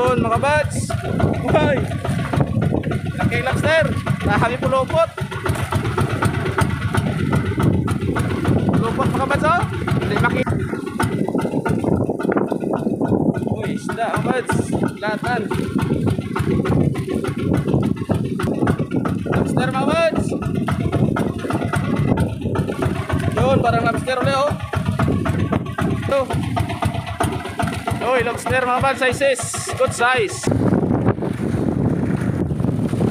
Yun mga bads. Uy, laki lobster. Nakami pulupot. Pulupot mga bads, oh. Hindi makita. Uy, isda mga bads. Latan. Lobster mga bads. Yun, parang lobster ulit, oh. Ito. Uy, lobster mga bads, sizes. Good size.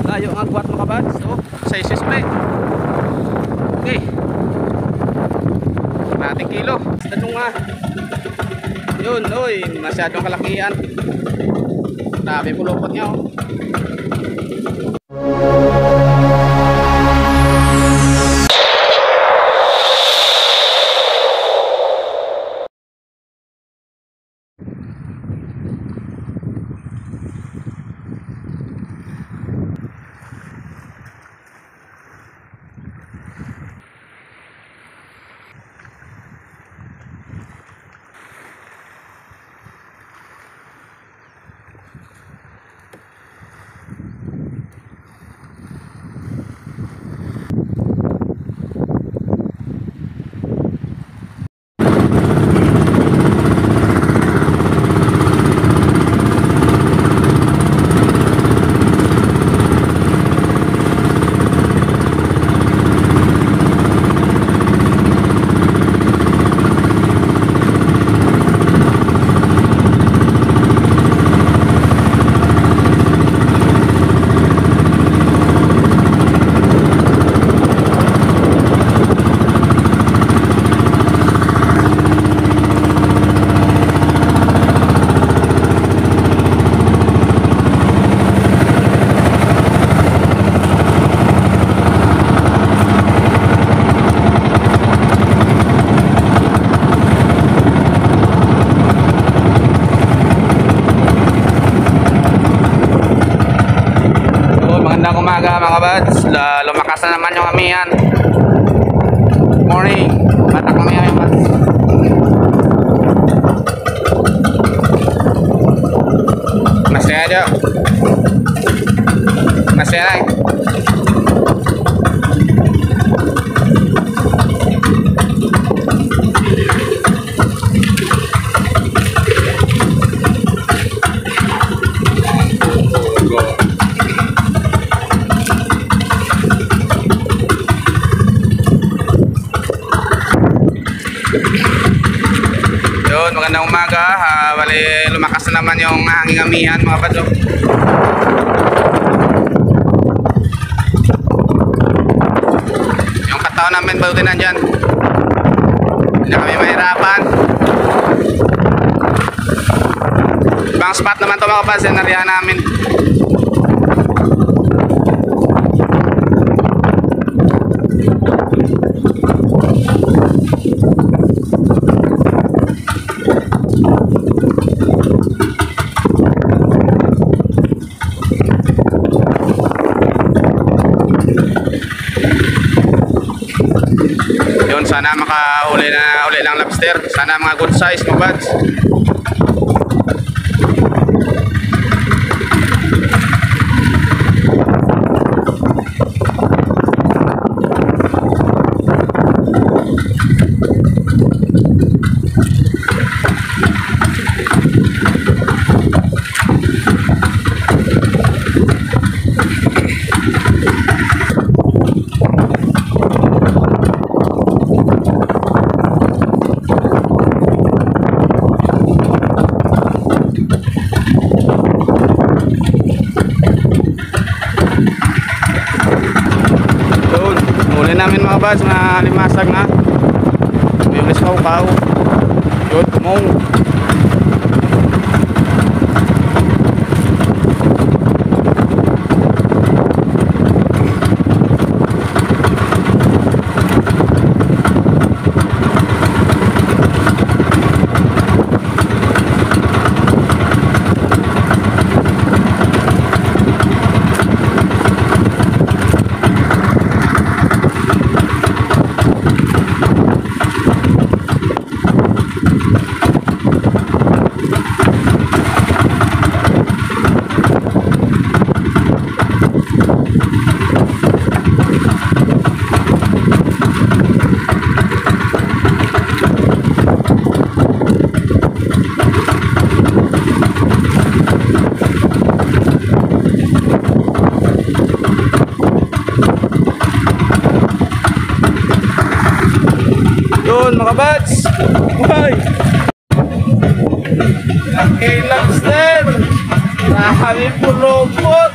Tayo ang agwat mga bads. Oh, sizes ulit. Okay. Nating kilo. Tanong nga. Yun, uy, masyadong kalakihan. Dami pulupot niya, oh. Umaga mga bads, lumakas na naman yung amihan. Morning, batak kami yung bads. Masaya aja. Masaya lang. Yun, magandang umaga. Bali, lumakas na naman yung hanging amihan mga bads. Yung katawan namin balutin nandyan. Hindi kami mahirapan. Ibang spot naman ito mga bads, sinarihan namin. Yun, sana makahuli na uli ng lobster. Sana mga good size mga bads. Namin mga bads na limasag na may ulis kaw yun, tumong mga buds. Uy! Laki lobster. Marami pulupot.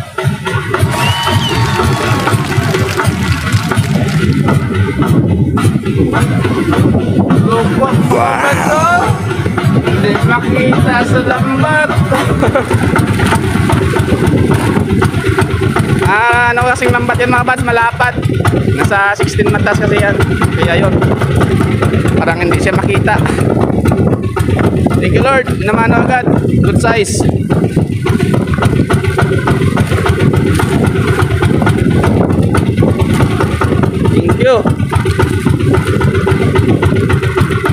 Lupot mga buds, oh. Hindi makita sa lambat. Ano kasing lambat yan mga buds, malapat. Nasa 16 matas kasi yan. Kaya yun, parang hindi siya makita. Thank you Lord, namano agad. Good size. Thank you.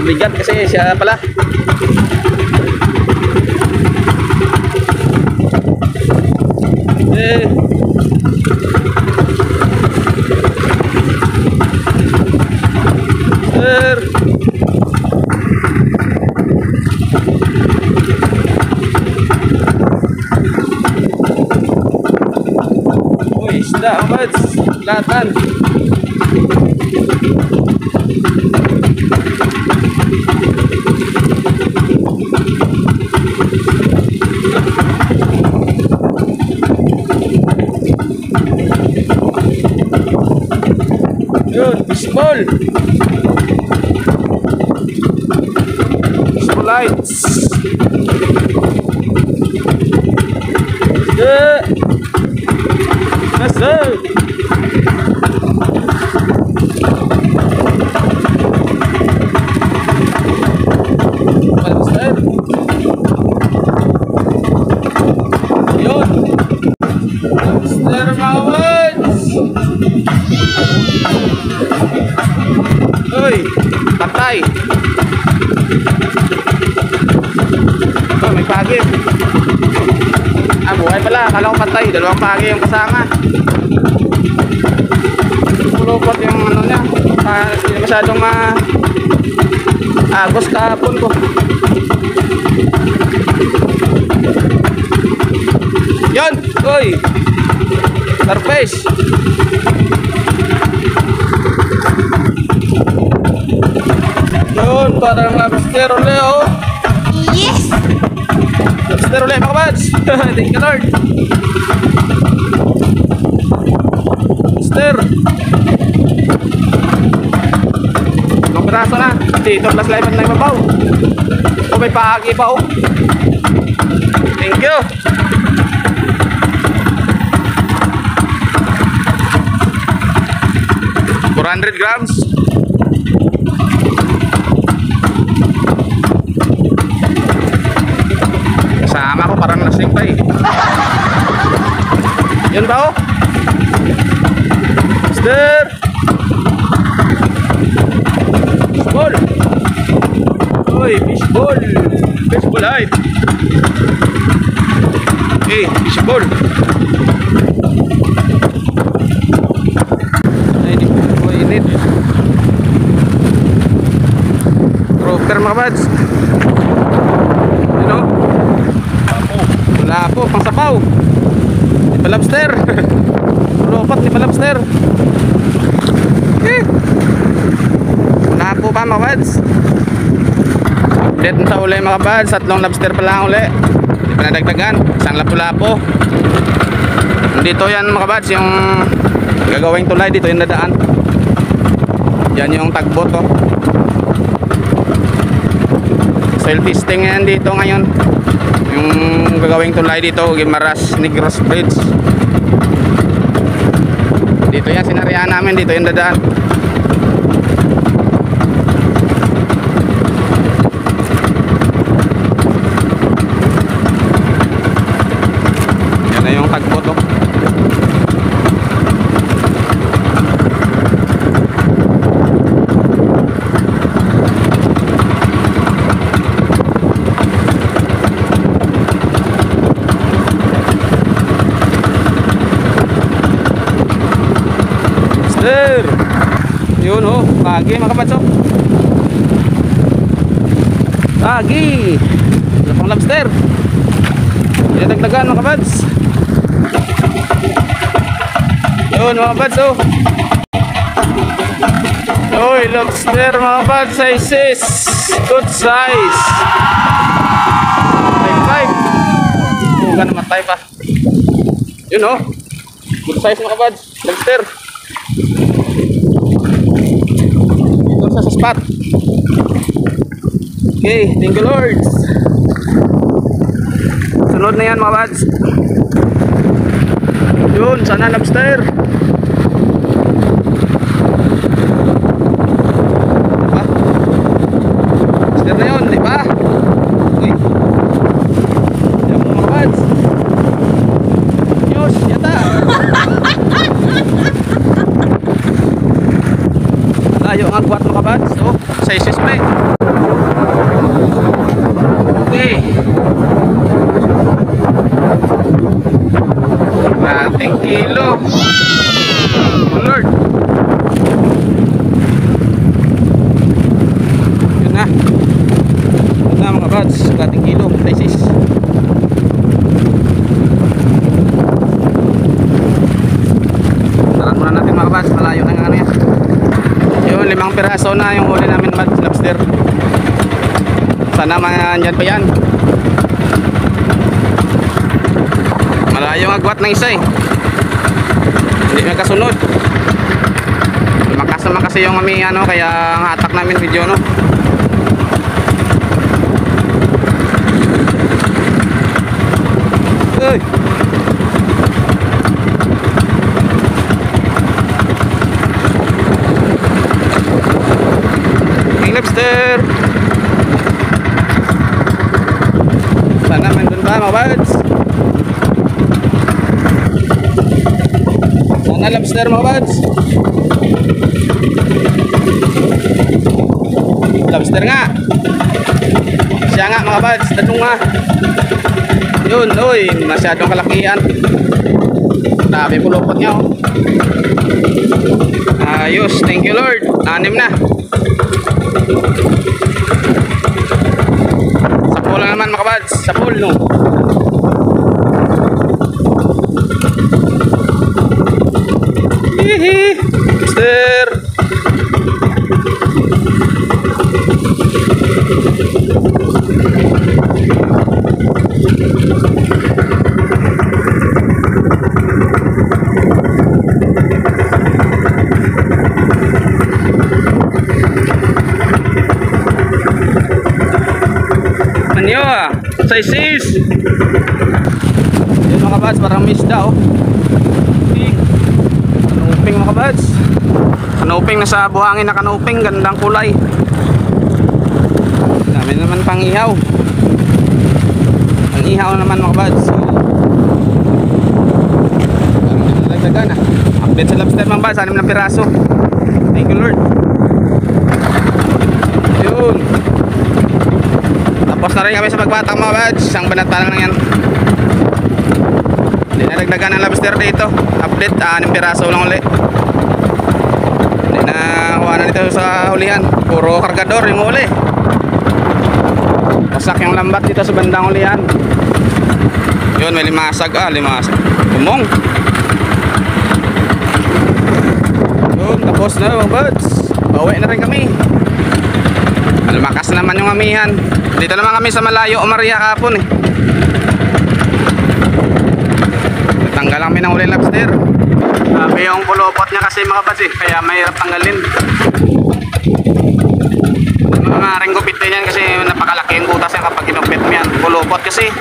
Bigat kasi siya pala. Sir. Uy, isda, buds. Latan. Yun, baseball. Baseball lights. Yeah. Yes, sir. Lobster. Yun. Lobster mawans. Uy, patay. Oh, may pagit. Ah, buhay pala. Akala ko patay. Dalawang pagi yung kasama. Pulupot yung ano niya. Hindi masyadong agos kahapon ko. Yun! Uy! Surface! Yun! Parang lobster ulit, oh! Yes! Lobster ulit mga buds! Thank you Lord! Lobster! Ibang piraso na! Dito plus live na ibabaw! Oh, may paagi pa, oh! Thank you! $400 grams. Kasama ko parang lasing pa eh. Yun ba oh? Mister! Fishball! Uy, fishball! Fishball height! Okay, fishball! Init. Rocker mga buds. Ano? Wala po, pang sabaw. Di pa lobster. Lopot, di pa lobster. Wala po pa mga buds. Ulit sa uli mga buds. 3 lobster pa lang uli. Di pa nadagdagan. Isang lapu-lapo. Dito yan mga buds, yung gagawing tulay dito yung dadaan. Yan yung tagboat oh. Soil testing yan dito ngayon. Yung gagawing tulay dito, Guimaras Negros Bridge. Dito yan sinarihan namin, dito yung dadaan. Yan na yung tagboat oh. Sir, yun oh, pagi mga kapatso. Pagi. Wala pang lobster. Kaya dagdagan mga kapads. Yun mga kapads oh. Uy, lobster mga bad sizes. Good size. Type 5. Huwag ka namatay pa. Yun oh. Good size mga bad. Lobster. Ito sa spot. Okay, thank you Lord. Sunod na yan mga bads. Yun, sana lobster. Diba? Lobster na yun, diba? Uy. Yan mo mga bads. Diyos, yata. Layo ang agwat mga bads. So, sizes pa eh. Okay. Ating kilo. Oh Lord. Yun na. Yun na mga bads. Ating kilo. Sizes. Taran muna natin mga bads. Malayo na nga ano yan. Yun, 5 piraso na yung huli namin bads. Lobster. Sana manyan pa yan. Malayo ang agwat ng isa eh. Hindi magkasunod. Lumakas naman kasi yung kami ano, kaya ang hatak namin video no. Uy. King lobster. Sana man dun ba mga bads? Sana lobster mga bads. Lobster nga. Siya nga mga bads. Tanong nga. Yun, uy. Masyadong kalakihan. Dami pulupot niya oh. Ayos. Thank you Lord. 6 na. Sa pool naman mga bads. Sa pool no. Hihi. Lobster. Anyo ah. Sizes. Yun mga bads. Parang misda oh. Kanuping mga bads. Kanuping nasa buhangin na kanuping. Gandang kulay. Dami naman pang ihaw. Pang ihaw naman mga bads. So, parang nalagdagan ah. Update sa lobster mga bads. 6 na piraso. Thank you Lord. Yun. Tapos na rin kami sa pagbatang mga bads. Isang banata lang yan. Hindi na nagdagan ng lobster dito. Update, 6 piraso lang ulit. Hindi na kuha na dito sa hulihan. Puro kargador yung uli. Wasak yung lambat dito sa bandang hulihan. Yun, may limasag. Limasag. Tumong. Yun, tapos na mga buds. Bawi na rin kami. Lumakas naman yung amihan. Dito naman kami sa malayo o Maria kapon eh. Tanggal lang kami ng uli lobster. Sabi yung pulupot niya kasi mga buds eh. Kaya mahirap tanggalin. Mga ringgupit din yan kasi napakalaki yung butas yan kapag kinupit mo yan. Pulupot kasi.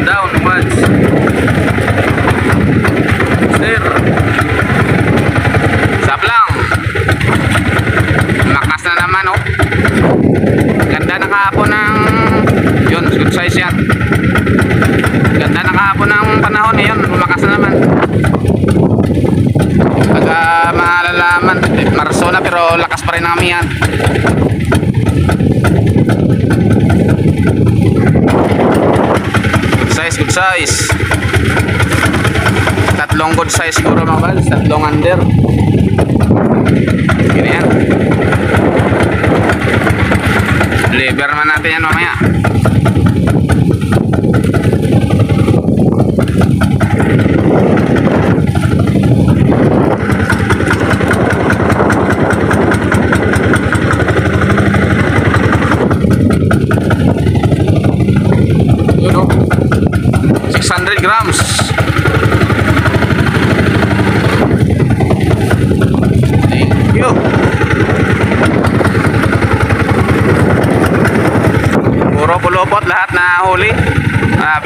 Down buds. Sir. Sap lang. Lakas na naman oh. Ganda ng hapon ng yun, good size yan. Ganda ng hapon ng panahon eh yun. Lumakas na naman. Pagka malalaman Marso na pero lakas pa rin ang amihan. Good size, good size. Tatlong good size siguro mga bads. Tatlong under. Gini yan. Deliver naman natin yan mamaya.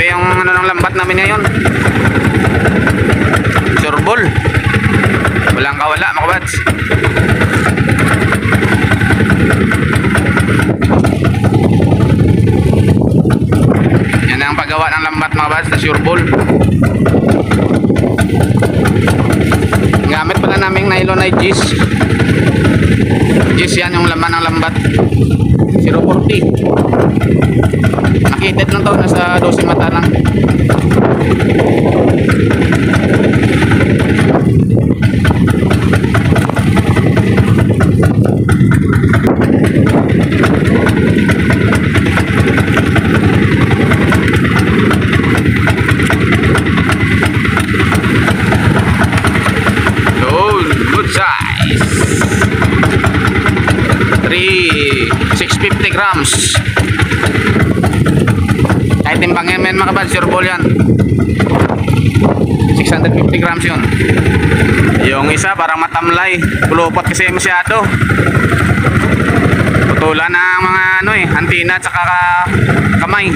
Grabe yung ano ng lambat namin ngayon. Sureball. Walang kawala mga kabads. Yan ang paggawa ng lambat mga kabads sa sureball. Gamit pala naming nylon ay gis. Gis yan yung laman ng lambat. 040. Nakitid lang to, nasa 12 mata lang. Good size. 650 grams. Kahit timbangin men mga kabads, sureball yan. 650 grams yun. Yung isa parang matamlay, pulupot kasi masyado. Putulan ng mga ano antina at saka kamay.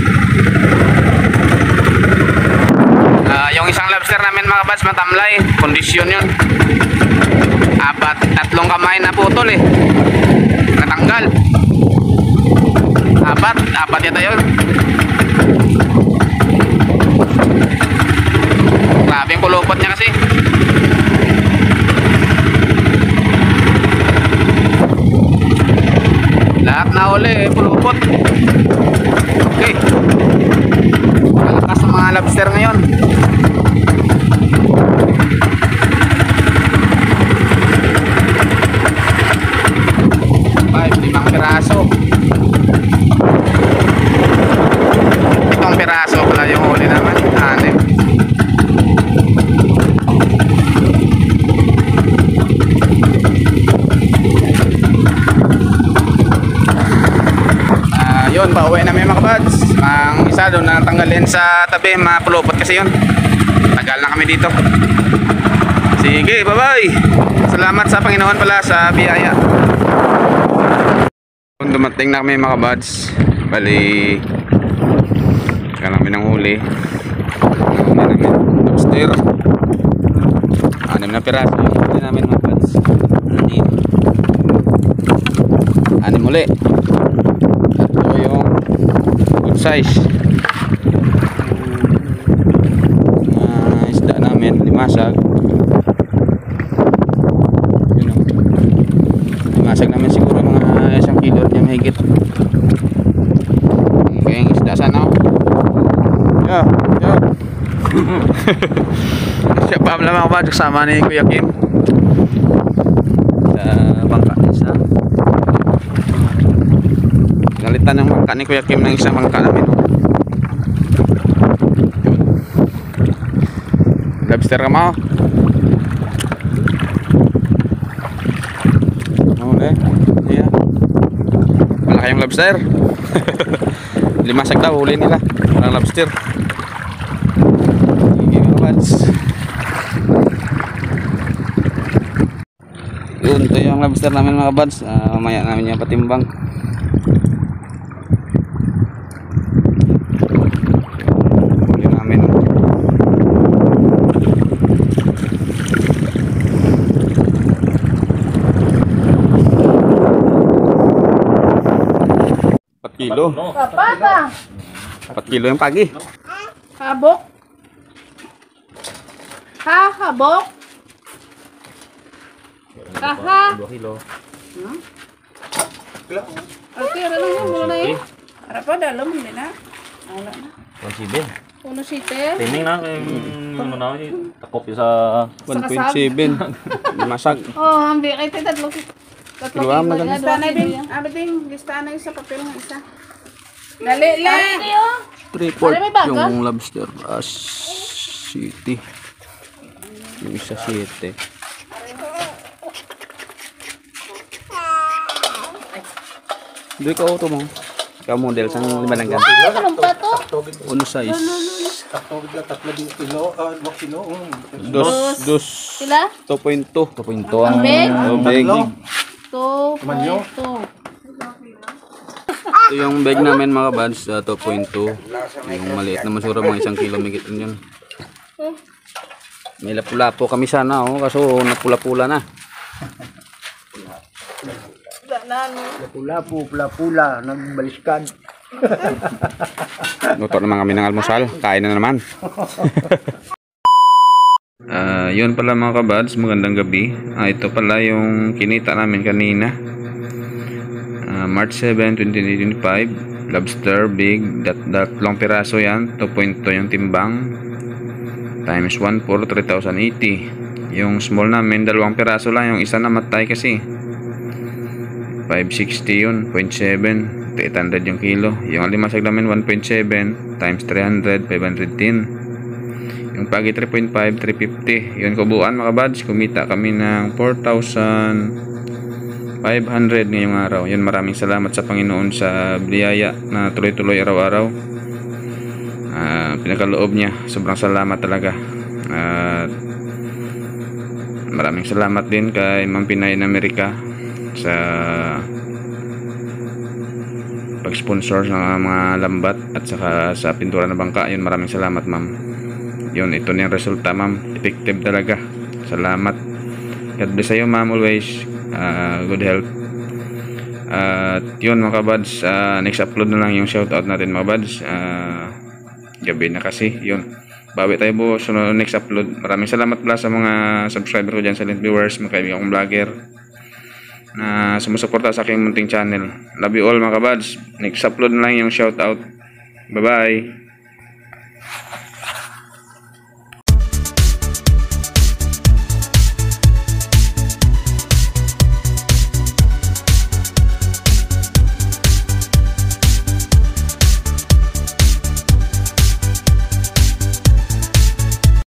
Yung isang lobster namin mga kabads matamlay, kondisyon yun. Tatlong kamay na putol natanggal. Apat yata yun. Grabe yung kulupot niya kasi. Lahat na uli pulupot. Okay, malakas ang mga lobster ngayon. 5 piraso. Itong piraso pala yung huli naman. 6. Yun, pauwi namin mga kabads. Ang isa doon natanggalin sa tabi, mapulupot kasi yun. Tagal na kami dito. Sige, bye bye. Salamat sa Panginoon pala sa biyaya. Dumating na kami mga kabads. Bali kaya namin ng huli. Lobster 6 na piraso huli namin mga kabads. 6 uli. Ito yung good size isda namin, limasag. Limasag namin siguro mga 1 kilo niya mahigit. Okay, yung isda sana yeah. Siya pa lang ako ba kasama ni Kuya Kim sa bangka isa. Nalitan ng bangka ni Kuya Kim ng isang bangka namin. Lobster ka mo? Yeah. Malaki yung lobster. Limasag daw huli nila. Walang lobster. Sige mga kabads. Yun, ito yung lobster namin mga kabads. Mamaya namin yung patimbang. Huli namin. Kilo. 4 kilo yung pagi. Habok. Habok. Kaha. 2 kilo. Okay, ano lang yun, muna na yun. Para pa, dalam, hindi na. Wala na. 1.7. 1.7. Timing na yung ano takop sa 1.7. Limasag. Oh, ambi. Ay, tatlo. Kiluam na ganun. Lista na din. Abating, lista na yung sa papel ng isa. Dali lang. 3/4 yung lobster. City. Yung isa 7. Doon ka auto mo. Ikaw model sa 5 lang ganito. Anong pa to? Uno size. Takto bigla 3 kilo, 2 kilo. Dos. Sila? 2.2. 2.2 ang Big? Tubig. 2.2. Ito yung bag namin mga kabads, 2.2. Yung maliit na masura, mga 1 kilo migit yun. May lapu-lapo kami sana, oh, kaso napula-pula na. Pula-pula, nagbaliskad. Luto naman kami ng almusal, kain na naman. Yun pala mga kabads, magandang gabi. Ito pala yung kinita namin kanina. March 7, 2025. Lobster big, tatlong piraso yan, 2.2 yung timbang. Times 1 for 3,080. Yung small namin, 2 piraso lang, yung isa namatay kasi. 560 yun, 0.7, 800 yung kilo. Yung alimasag namin 1.7 times 300, 510. Yung pagi 3.5, 350. Yun kubuan mga bads, kumita kami ng 4,500 ngayong araw. Yun, maraming salamat sa Panginoon sa biyaya na tuloy-tuloy araw-araw. Pinakaloob niya, sobrang salamat talaga. Maraming salamat din kay Ma'am Pinay in America sa pag-sponsor ng mga lambat at saka sa pintura na bangka. Yun, maraming salamat ma'am. Yun, ito na yung resulta ma'am, effective talaga. Salamat. God bless sa'yo ma'am, always. Good health. At yun mga kabads, next upload na lang yung shoutout natin mga bads. Gabi na kasi. Yun, bawi tayo po sa next upload. Maraming salamat pala sa mga subscriber ko dyan, silent viewers, mga kaibigan kong vlogger na sumusuporta sa aking munting channel. Love you all mga kabads. Next upload na lang yung shoutout. Bye bye.